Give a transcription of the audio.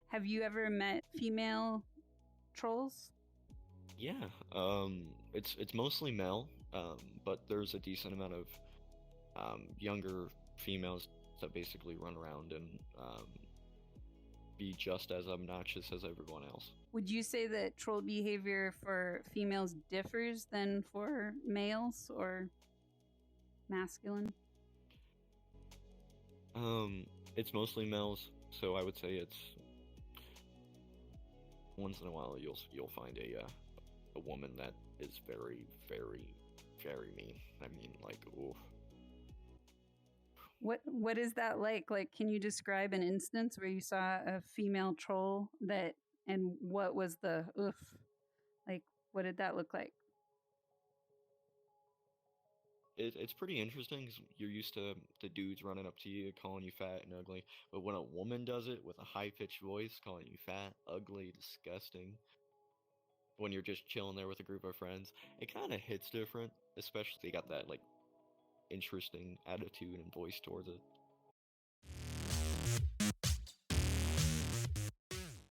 Have you ever met female trolls? Yeah, it's mostly male, but there's a decent amount of younger females that basically run around and be just as obnoxious as everyone else. Would you say that troll behavior for females differs than for males or masculine? It's mostly males, so I would say it's once in a while you'll find a woman that is very, very, very mean. I mean, like, ooh. What is that like? Like, can you describe an instance where you saw a female troll that, and what was the oof? Like, what did that look like? It's pretty interesting because you're used to the dudes running up to you, calling you fat and ugly, but when a woman does it with a high-pitched voice, calling you fat, ugly, disgusting, when you're just chilling there with a group of friends, it kind of hits different, especially they got that, like, interesting attitude and voice towards it.